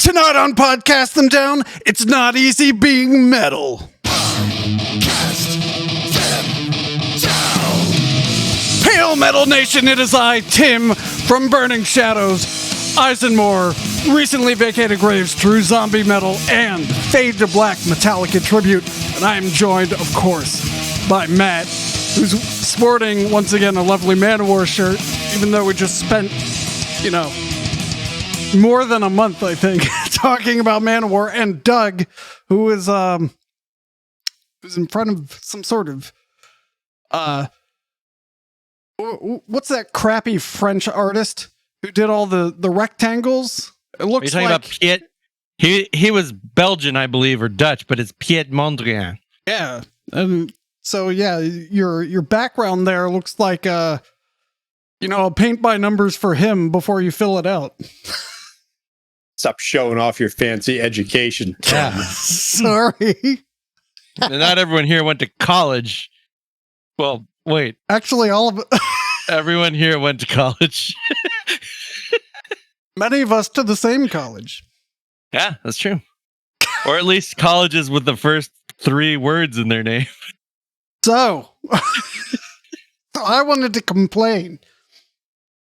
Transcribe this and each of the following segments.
Tonight on Podcast Them Down, it's not easy being metal. Hail Metal Nation, it is I, Tim, from Burning Shadows, Eisenmore, recently vacated graves, True Zombie Metal, and Fade to Black Metallica Tribute. And I am joined, of course, by Matt, who's sporting, once again, a lovely Manowar shirt, even though we just spent, more than a month, I think, talking about Manowar, and Doug, who is who's in front of some sort of what's that crappy French artist who did all the rectangles? It looks like about Piet. He was Belgian, I believe, or Dutch, but it's Piet Mondrian. Yeah, and so yeah, your background there looks like a paint by numbers for him before you fill it out. Stop showing off your fancy education. Yeah. Sorry. And not everyone here went to college. Well, wait. Actually, all of everyone here went to college. Many of us to the same college. Yeah, that's true. Or at least colleges with the first 3 words in their name. So, I wanted to complain.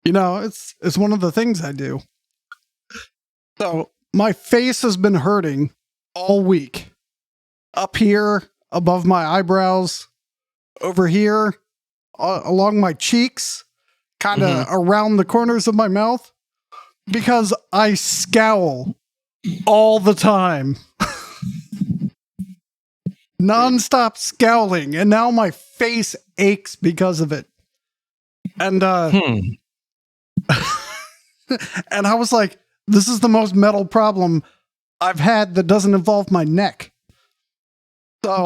It's one of the things I do. So, my face has been hurting all week. Up here, above my eyebrows, over here, along my cheeks, kind of around the corners of my mouth, because I scowl all the time. Non-stop scowling, and now my face aches because of it. And, and I was like, this is the most metal problem I've had that doesn't involve my neck. So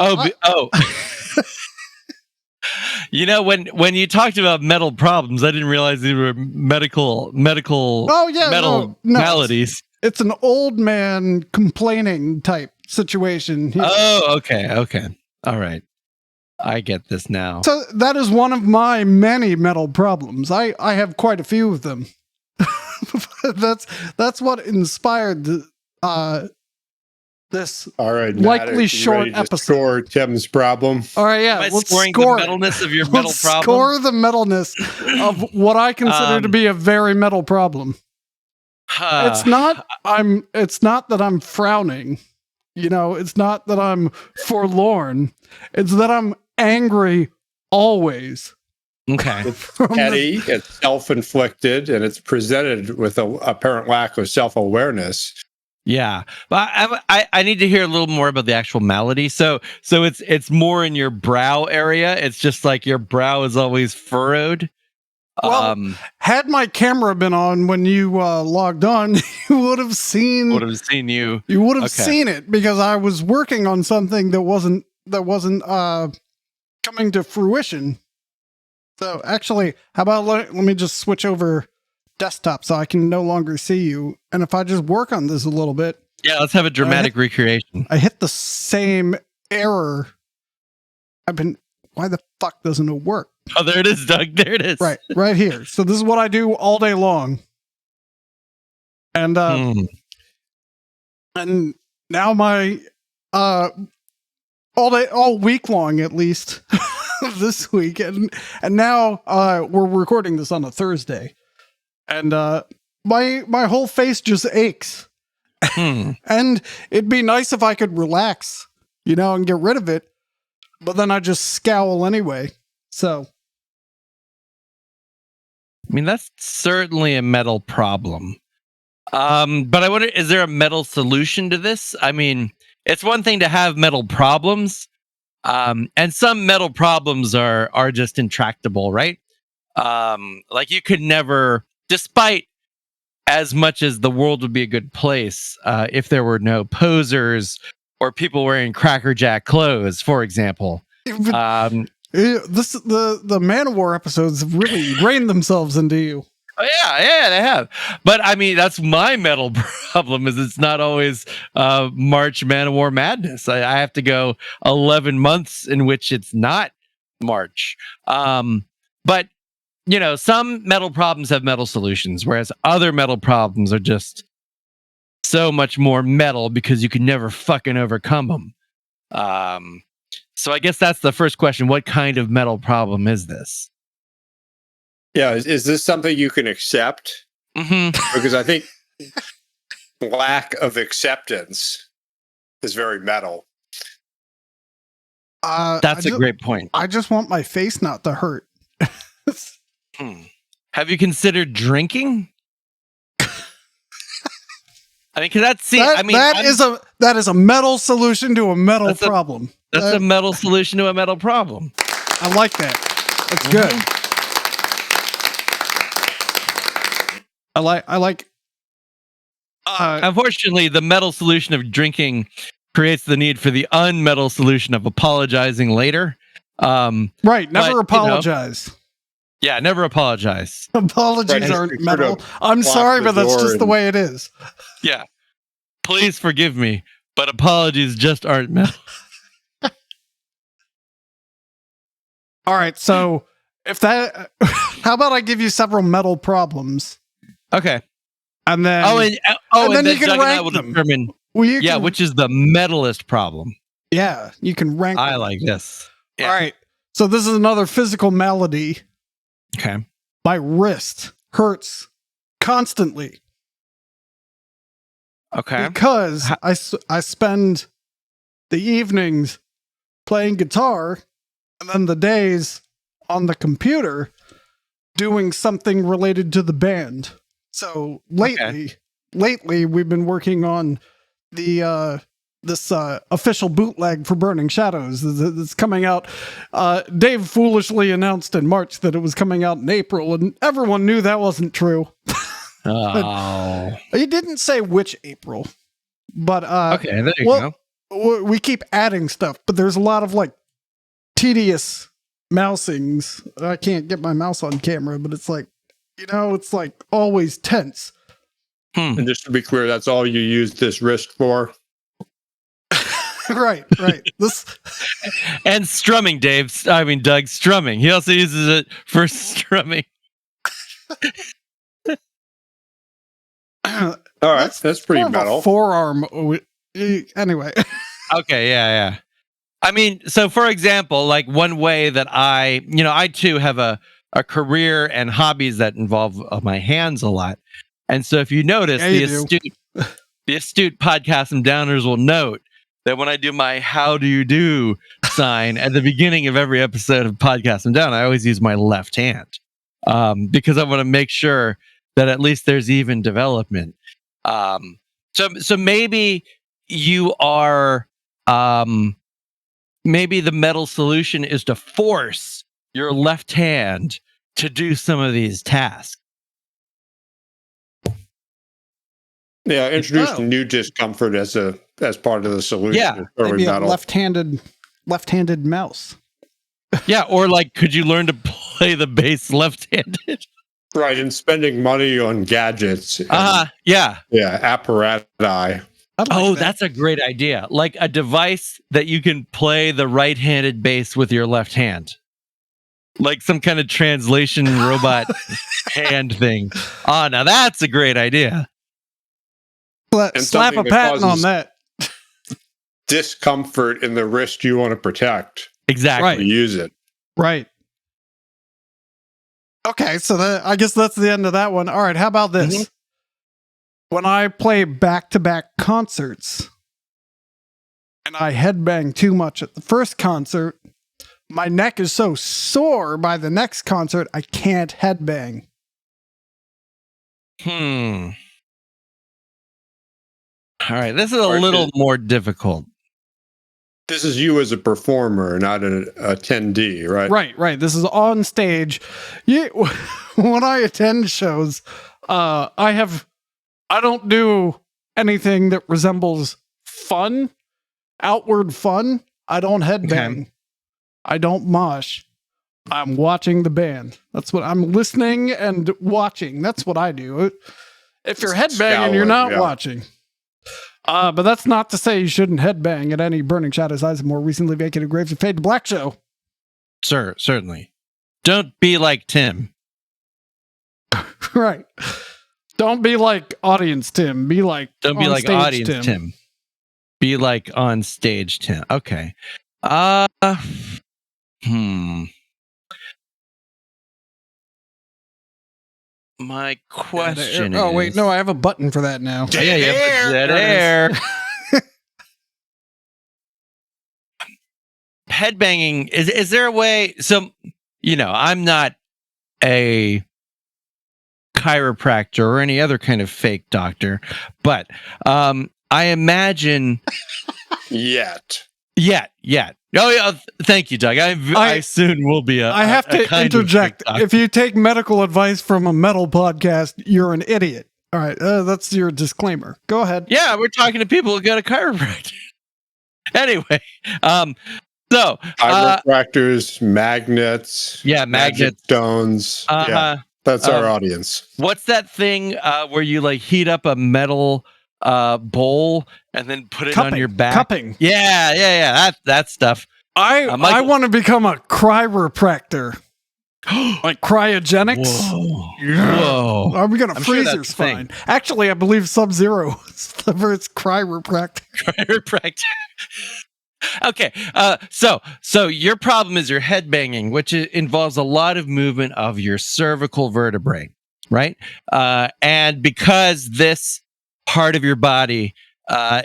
when you talked about metal problems, I didn't realize they were medical maladies. It's an old man complaining type situation here. Oh, okay. All right. I get this now. So that is one of my many metal problems. I have quite a few of them. That's what inspired this all right, likely short episode. Score Tim's problem. All right, yeah. Let's score the metalness of your metal problem. Score the metalness of what I consider to be a very metal problem. It's not that I'm frowning. It's not that I'm forlorn. It's that I'm angry always. Okay. It's petty, it's self-inflicted, and it's presented with an apparent lack of self-awareness. Yeah, but I need to hear a little more about the actual malady. So it's more in your brow area. It's just like your brow is always furrowed. Well, had my camera been on when you logged on, you would have seen. You. You would have seen it because I was working on something that wasn't coming to fruition. So actually, how about let me just switch over desktop so I can no longer see you. And if I just work on this a little bit. Yeah, let's have a dramatic recreation. I hit the same error. Why the fuck doesn't it work? Oh, there it is, Doug. There it is. Right here. So this is what I do all day long. And and now my all week long at least this week, and now we're recording this on a Thursday, and my whole face just aches. And it'd be nice if I could relax, and get rid of it, but then I just scowl anyway. So I mean, that's certainly a metal problem. But I wonder, is there a metal solution to this? I mean, it's one thing to have metal problems, and some metal problems are just intractable, right? Like you could never, despite as much as the world would be a good place, if there were no posers or people wearing Cracker Jack clothes, for example. The Manowar episodes have really ingrained themselves into you. Oh, yeah, they have. But I mean, that's my metal problem. Is it's not always March Manowar madness. I have to go 11 months in which it's not March. But some metal problems have metal solutions, whereas other metal problems are just so much more metal because you could never fucking overcome them. So I guess that's the first question. What kind of metal problem is this? Yeah, is this something you can accept? Mm-hmm. Because I think lack of acceptance is very metal. That's a great point. I just want my face not to hurt. Have you considered drinking? I mean, because that is a metal solution to a metal problem. That's a metal solution to a metal problem. I like that. That's good. I like. Unfortunately, the metal solution of drinking creates the need for the unmetal solution of apologizing later. Right. Never apologize. Yeah, never apologize. Apologies aren't metal. I'm sorry, but that's just the way it is. Yeah. Please forgive me, but apologies just aren't metal. All right. So how about I give you several metal problems? Okay. And then and then you can rank them. Determine, which is the metalist problem. Yeah, you can rank I them. like this. Yeah. All right. So this is another physical malady. Okay. My wrist hurts constantly. Okay. Because I spend the evenings playing guitar and then the days on the computer doing something related to the band. So lately we've been working on the this official bootleg for Burning Shadows that's coming out. Dave foolishly announced in March that it was coming out in April, and everyone knew that wasn't true. Oh. He didn't say which April, but okay, there you go. We keep adding stuff, but there's a lot of like tedious mousings. I can't get my mouse on camera, but it's like, it's like always tense. And just to be clear, that's all you use this wrist for? Right. This and strumming, Doug, strumming. He also uses it for strumming. All right, that's pretty metal. Forearm. Anyway. Okay, yeah. I mean, so for example, like one way that I too have a career and hobbies that involve my hands a lot. And so if you notice, the astute podcast and downers will note that when I do my how do you do sign at the beginning of every episode of Podcast and Down, I always use my left hand because I want to make sure that at least there's even development. So maybe you are, maybe the metal solution is to force your left hand to do some of these tasks. Yeah, introduce new discomfort as part of the solution. Yeah, maybe a left-handed mouse. Yeah, or like, could you learn to play the bass left-handed? Right, and spending money on gadgets. Yeah, apparatus. That's a great idea. Like a device that you can play the right-handed bass with your left hand. Like some kind of translation robot hand thing. Oh, now that's a great idea. Slap a patent on that. Discomfort in the wrist you want to protect. Exactly. Right. Use it. Right. Okay, so I guess that's the end of that one. All right, how about this? Mm-hmm. When I play back-to-back concerts and I headbang too much at the first concert, my neck is so sore by the next concert, I can't headbang. All right, this is a little more difficult. This is you as a performer, not an attendee, right? Right. This is on stage. When I attend shows, I don't do anything that resembles fun, outward fun. I don't headbang. Okay. I don't mosh. I'm watching the band. That's what I'm listening and watching. That's what I do. If you're headbanging, you're not watching. But that's not to say you shouldn't headbang at any Burning Shadows Eyes of more recently vacated Graves of Fade to Black show. Sir, certainly. Don't be like Tim. Right. Don't be like audience Tim. Be like Don't be on like stage audience Tim. Be like on stage Tim. Okay. My question is. Oh wait, no, I have a button for that now. Yeah, you have dead air. Headbanging, is there a way? So, I'm not a chiropractor or any other kind of fake doctor, but I imagine Yet. Oh yeah, thank you, Doug. I soon will be I have to interject. If you take medical advice from a metal podcast, you're an idiot. All right, that's your disclaimer. Go ahead. Yeah, we're talking to people who got a chiropractor. Anyway, so chiropractors, magnets, magnets, magic stones. That's our audience. What's that thing where you like heat up a metal bowl and then put it on your back? Cupping. Yeah. That stuff. I want to become a chiropractor. Like cryogenics. Whoa. Are we gonna freezer's fine? Actually, I believe Sub-Zero is the first chiropractor. Okay, so your problem is your head banging, which involves a lot of movement of your cervical vertebrae, right? And because this part of your body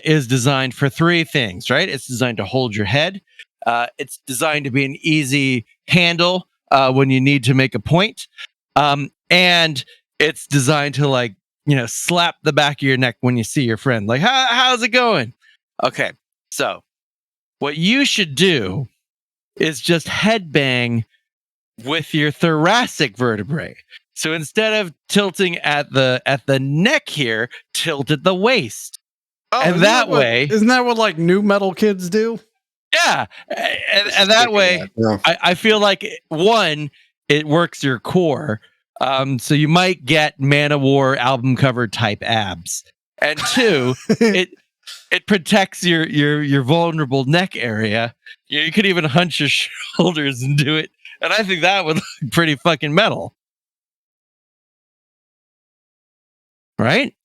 is designed for three things, right? It's designed to hold your head. It's designed to be an easy handle when you need to make a point, and it's designed to slap the back of your neck when you see your friend. Like, how's it going? Okay, so. What you should do is just headbang with your thoracic vertebrae. So instead of tilting at the neck here, tilt at the waist. And that way... Isn't that what like new metal kids do? Yeah. And that way, I feel like, one, it works your core. So you might get Manowar album cover type abs. And two, it protects your vulnerable neck area. You could even hunch your shoulders and do it. And I think that would look pretty fucking metal. Right?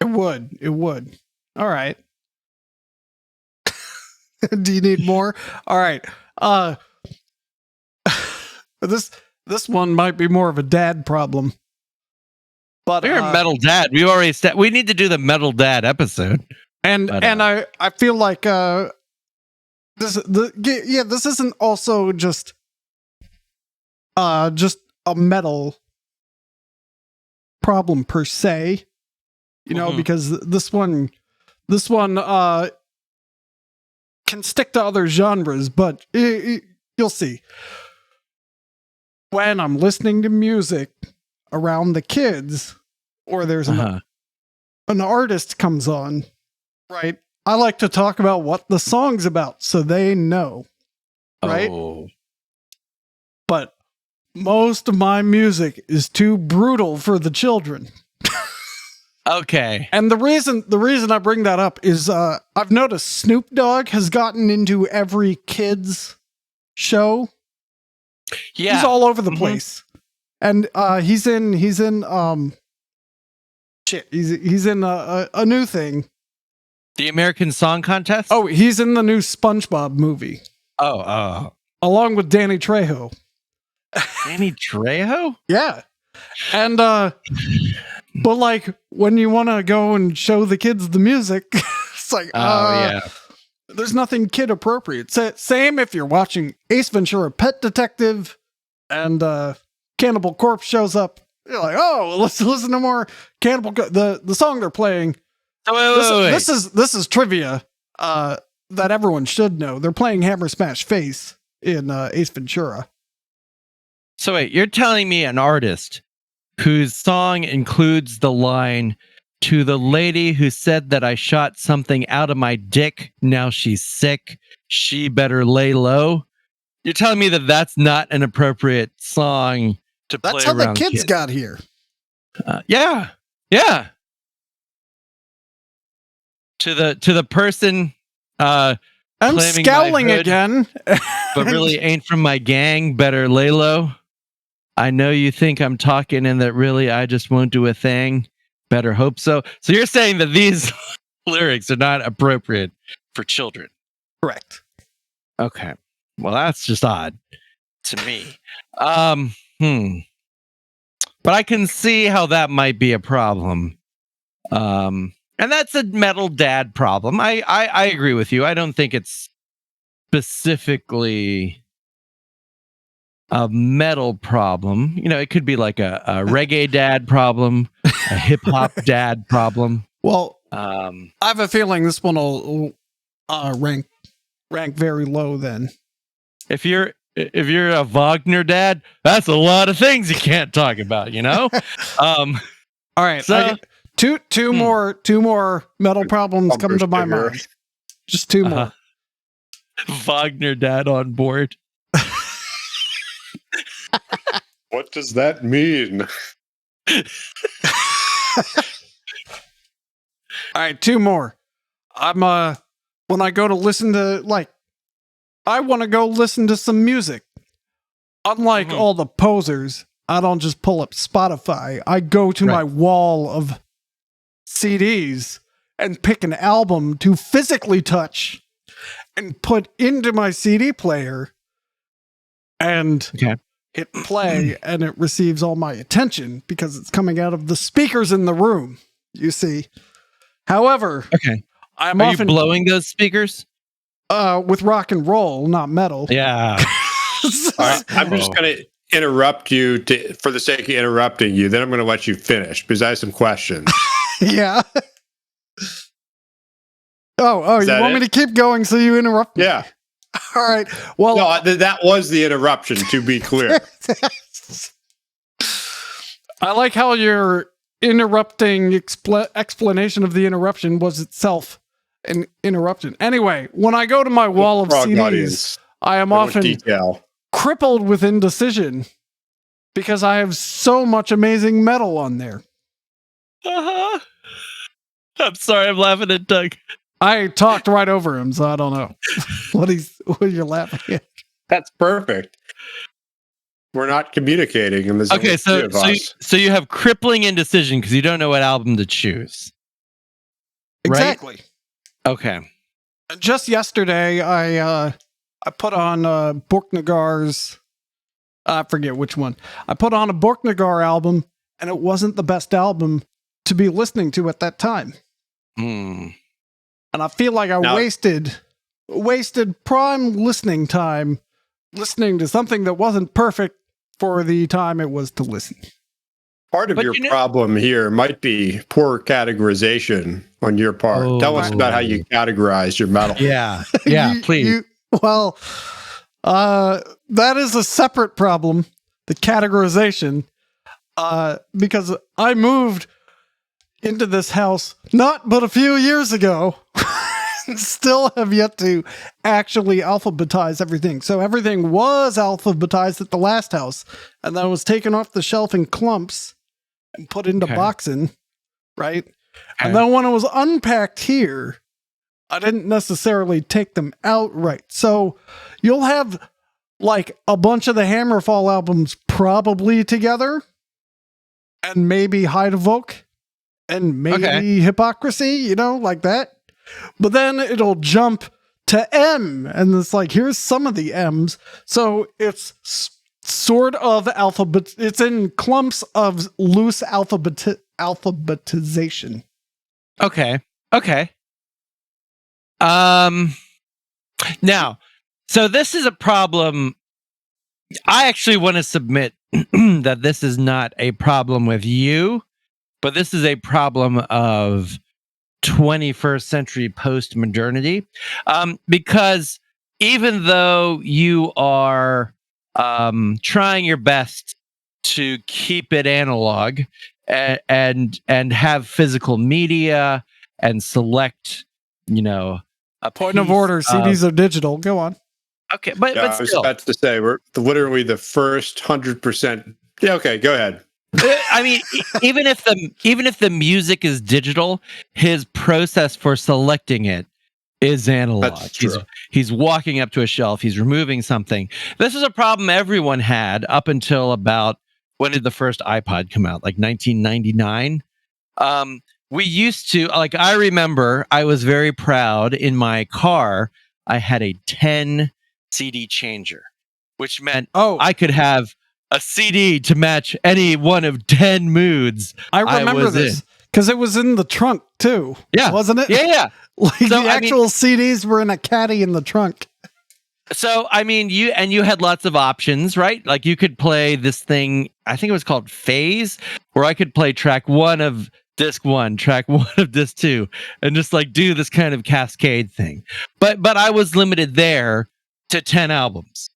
It would. All right. Do you need more? All right. This one might be more of a dad problem. But we're a metal dad. We already we need to do the metal dad episode. And I feel like this isn't also just a metal problem per se, because this one can stick to other genres, but you'll see. When I'm listening to music around the kids, or there's an artist comes on, right? I like to talk about what the song's about so they know, right? Oh. But most of my music is too brutal for the children. Okay. And the reason I bring that up is I've noticed Snoop Dogg has gotten into every kids show. Yeah. He's all over the place. And he's in he's in a new thing. The American Song Contest? Oh, he's in the new SpongeBob movie. Oh. Along with Danny Trejo. Danny Trejo? Yeah. And but like when you want to go and show the kids the music, it's like there's nothing kid appropriate. Same if you're watching Ace Ventura Pet Detective and Cannibal Corpse shows up. You're like, oh, let's listen to more Cannibal. The song they're playing. Wait. This is trivia that everyone should know. They're playing Hammer Smash Face in Ace Ventura. So wait, you're telling me an artist whose song includes the line, "To the lady who said that I shot something out of my dick, now she's sick, she better lay low." You're telling me that that's not an appropriate song to play around kids? That's how the kids got here. Yeah. To the person I'm scowling again. but really ain't from my gang, better lay low. I know you think I'm talking and that really I just won't do a thing. Better hope so. So you're saying that these lyrics are not appropriate for children. Correct. Okay. Well, that's just odd to me. But I can see how that might be a problem. And that's a metal dad problem. I agree with you. I don't think it's specifically a metal problem. You know, it could be like a reggae dad problem, a hip hop dad problem. Well, I have a feeling this one will rank very low then. If you're a Wagner dad, that's a lot of things you can't talk about, you know? All right. So- two more metal problems come to my mind. Just two more. Wagner dad on board. What does that mean? All right, two more. I'm when I go to listen to I want to go listen to some music. Unlike all the posers, I don't just pull up Spotify. I go to my wall of CDs and pick an album to physically touch and put into my CD player and hit play, and it receives all my attention because it's coming out of the speakers in the room, you see. However, I'm Are often you blowing those speakers? with rock and roll, not metal. Yeah. All right, I'm just going to interrupt you for the sake of interrupting you. Then I'm going to let you finish because I have some questions. Yeah. Oh, you want me to keep going so you interrupt me? Yeah. All right. Well, No, that was the interruption, to be clear. I like how your interrupting explanation of the interruption was itself an interruption. Anyway, when I go to my wall of Frog CDs, audience. I am I want often detail. crippled with indecision because I have so much amazing metal on there. I'm sorry, I'm laughing at Doug. I talked right over him, so I don't know what you're laughing at. That's perfect. We're not communicating, and there's only three of us. So you have crippling indecision because you don't know what album to choose. Exactly. Okay. Just yesterday, I put on Borknagar's. I forget which one. I put on a Borknagar album, and it wasn't the best album to be listening to at that time. And I feel like I wasted prime listening time listening to something that wasn't perfect for the time it was to listen. Part of your problem here might be poor categorization on your part. Tell us about how you categorize your metal. Yeah, please. That is a separate problem, the categorization, because I moved into this house not but a few years ago and still have yet to actually alphabetize everything. So everything was alphabetized at the last house, and that was taken off the shelf in clumps and put into boxing, right? And then when it was unpacked here, I didn't necessarily take them out right. So you'll have like a bunch of the Hammerfall albums probably together, and maybe Heidevolk, and maybe Hypocrisy, you know, like that. But then it'll jump to M, and it's like, here's some of the M's. So it's sort of alphabet. It's in clumps of loose alphabetization. Okay. Now, so this is a problem. I actually want to submit that this is not a problem with you, but this is a problem of 21st century post-modernity. Because even though you are trying your best to keep it analog and have physical media and select, you know, a Point of order, CDs are digital. Go on. Okay, but I was still. about to say, we're literally the first 100%. Yeah, okay, go ahead. I mean, even if the music is digital, his process for selecting it is analog. That's true. He's walking up to a shelf, he's removing something. This is a problem everyone had up until about when did the first iPod come out? Like 1999. We used to, like, I remember I was very proud in my car. I had a 10 CD changer, which meant I could have a CD to match any one of 10 moods. I remember this because it was in the trunk too. Yeah. Wasn't it? Yeah. Like so, the actual CDs were in a caddy in the trunk. So, I mean, you had lots of options, right? Like you could play this thing, I think it was called Phase, where I could play track 1 of disc 1, track 1 of disc 2, and just like do this kind of cascade thing. But I was limited there to 10 albums.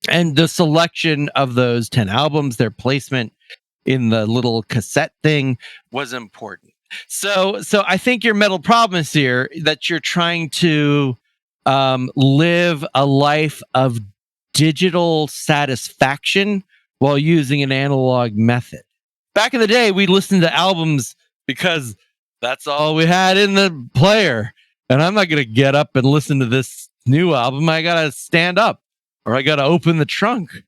And the selection of those 10 albums, their placement in the little cassette thing was important. So I think your metal problem is here that you're trying to live a life of digital satisfaction while using an analog method. Back in the day, we listened to albums because that's all we had in the player. And I'm not going to get up and listen to this new album. I got to stand up, or I got to open the trunk,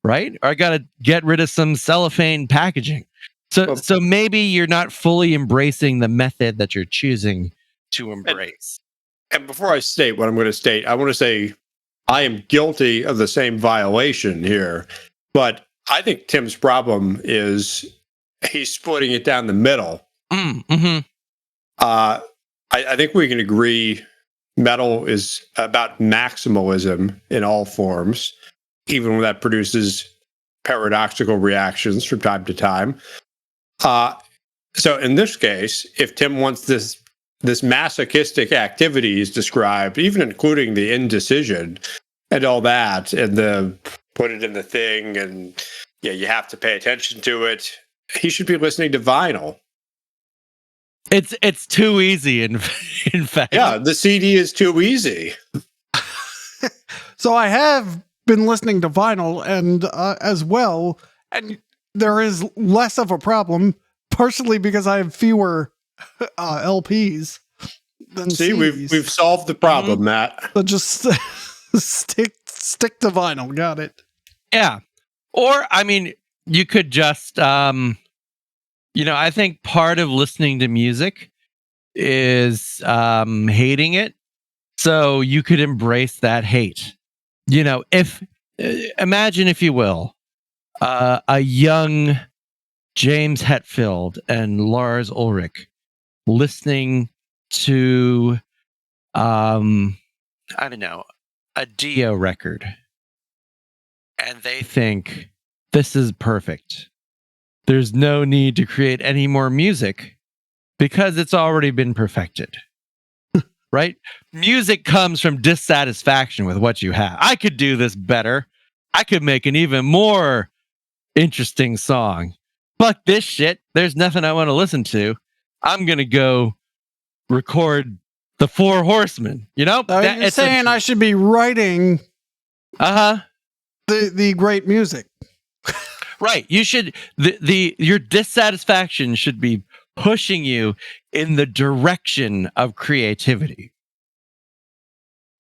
right? Or I got to get rid of some cellophane packaging. So maybe you're not fully embracing the method that you're choosing to embrace. And before I state what I'm going to state, I want to say I am guilty of the same violation here. But I think Tim's problem is he's splitting it down the middle. Mm-hmm. I think we can agree metal is about maximalism in all forms, even when that produces paradoxical reactions from time to time. So in this case, if Tim wants this masochistic activity is described, even including the indecision and all that, and the put it in the thing, and you have to pay attention to it, he should be listening to vinyl. It's too easy, in fact. Yeah, the CD is too easy. So I have been listening to vinyl and as well, and there is less of a problem, partially because I have fewer LPs than CDs. We've solved the problem, Matt. So just stick to vinyl. Got it. Yeah. Or, I mean, you could just, I think part of listening to music is hating it. So you could embrace that hate. Imagine, if you will, a young James Hetfield and Lars Ulrich listening to, I don't know, a Dio record. And they think, this is perfect. There's no need to create any more music because it's already been perfected. Right? Music comes from dissatisfaction with what you have. I could do this better. I could make an even more interesting song. Fuck this shit. There's nothing I want to listen to. I'm going to go record the Four Horsemen. You're saying I should be writing the great music. Right. You should, your dissatisfaction should be pushing you in the direction of creativity.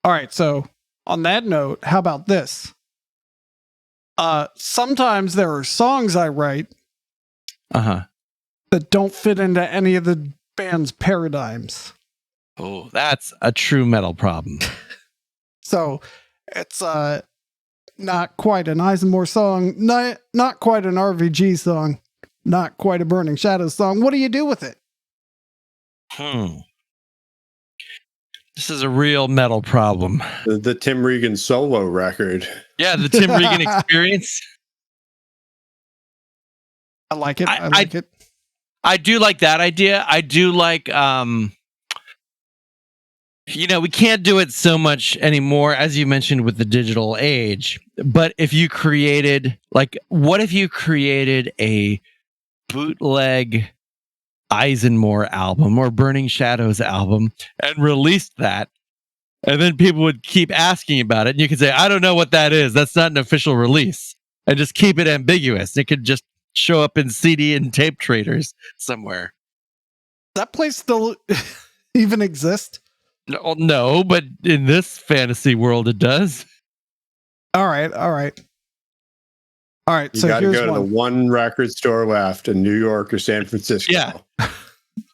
All right. So on that note, how about this? Sometimes there are songs I write that don't fit into any of the band's paradigms. Oh, that's a true metal problem. So it's not quite an Eisenmore song, not quite an RVG song, not quite a Burning Shadows song. What do you do with it? This is a real metal problem. The Tim Regan solo record. Yeah, the Tim Regan Experience. I like it. I like it. I do like that idea. I do like, we can't do it so much anymore, as you mentioned, with the digital age. But if you created, what if you created a bootleg Eisenmore album or Burning Shadows album and released that, and then people would keep asking about it, and you could say, I don't know what that is. That's not an official release. And just keep it ambiguous. It could just show up in CD and tape traders somewhere. That place still even exist? No, but in this fantasy world, it does. All right. All right, You so got to here's go to the one. one record store left in New York or San Francisco. Yeah.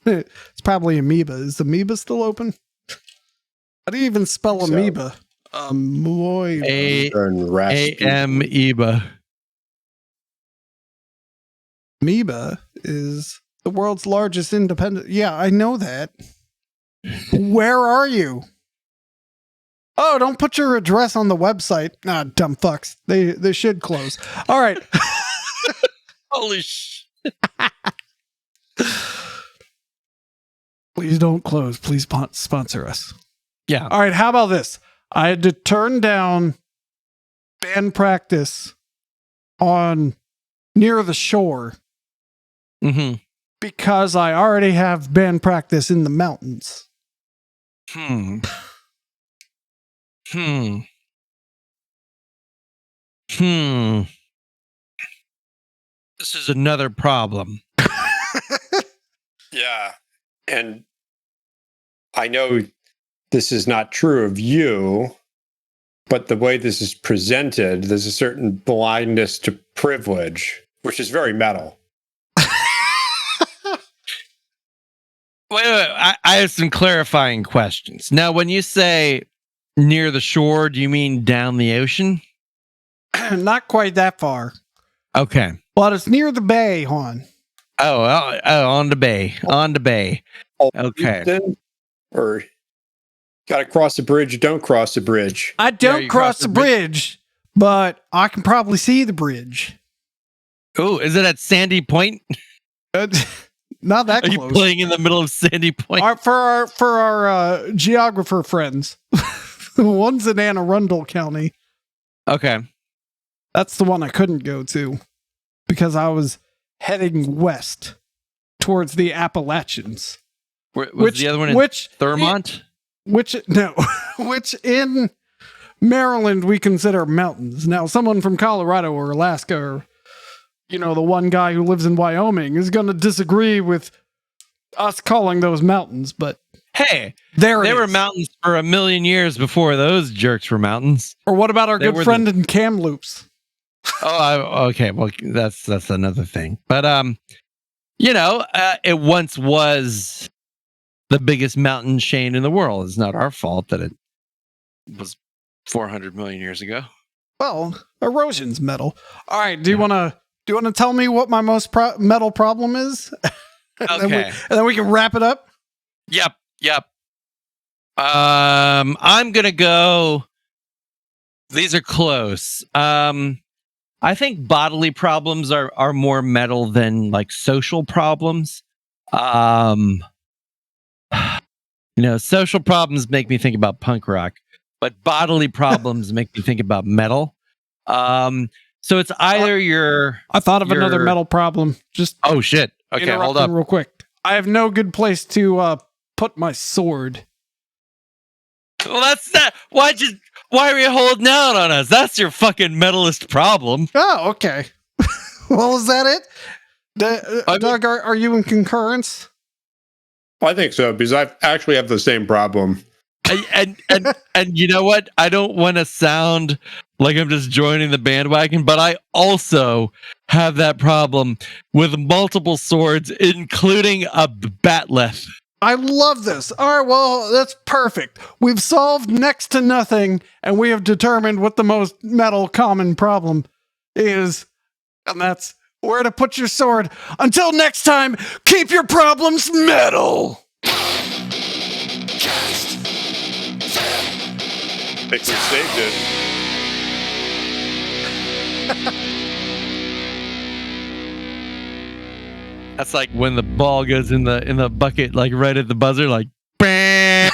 It's probably Amoeba. Is Amoeba still open? How do you even spell So- Amoeba? Amoeba. And Rasputin. Amoeba. Amoeba is the world's largest independent. Yeah, I know that. Where are you? Oh, don't put your address on the website. Ah, dumb fucks. They should close. All right. Holy sh! Please don't close. Please sponsor us. Yeah. All right, how about this? I had to turn down band practice on Near the Shore Mm-hmm. because I already have band practice in the mountains. Hmm. Hmm. Hmm. This is another problem. Yeah. And I know this is not true of you, but the way this is presented, there's a certain blindness to privilege, which is very metal. Wait. I have some clarifying questions. Now, when you say near the shore, do you mean down the ocean? Not quite that far, Okay. but it's near the bay, hon. Oh, on the bay. On the bay. Okay. Houston, or got to cross the bridge, don't cross the bridge. I don't you cross cross the the bridge, but I can probably see the bridge. Oh, is it at Sandy Point? Not that Are you close. playing in the middle of Sandy Point? For our geographer friends, one's in Anne Arundel County. Okay. That's the one I couldn't go to because I was heading west towards the Appalachians. Was the other one in Thurmont? Which in Maryland we consider mountains. Now, someone from Colorado or Alaska, or the one guy who lives in Wyoming is going to disagree with us calling those mountains, but Hey, they they were mountains for a million years before those jerks were mountains. Or what about our They good were friend in Kamloops? Okay. Well, that's another thing. But it once was the biggest mountain chain in the world. It's not our fault that it was 400 million years ago. Well, erosion's metal. All right. Do you want to tell me what my most metal problem is? Okay. And then we can wrap it up. Yep. I'm gonna go. These are close. I think bodily problems are more metal than like social problems. Social problems make me think about punk rock, but bodily problems make me think about metal. So it's either I thought of another your- metal problem. Just oh shit. Okay, hold interrupting up. real quick. I have no good place to put my sword. Well, that's that. Why are you holding out on us? That's your fucking metalist problem. Oh, okay. Well, is that it? I mean- Doug, are you in concurrence? I think so, because I actually have the same problem. And you know what? I don't want to sound like I'm just joining the bandwagon, but I also have that problem with multiple swords, including a batleth. I love this. All right, well, that's perfect. We've solved next to nothing, and we have determined what the most metal common problem is, and that's where to put your sword. Until next time, keep your problems metal. I think we saved it. That's like when the ball goes in the bucket, like right at the buzzer, like. Bam!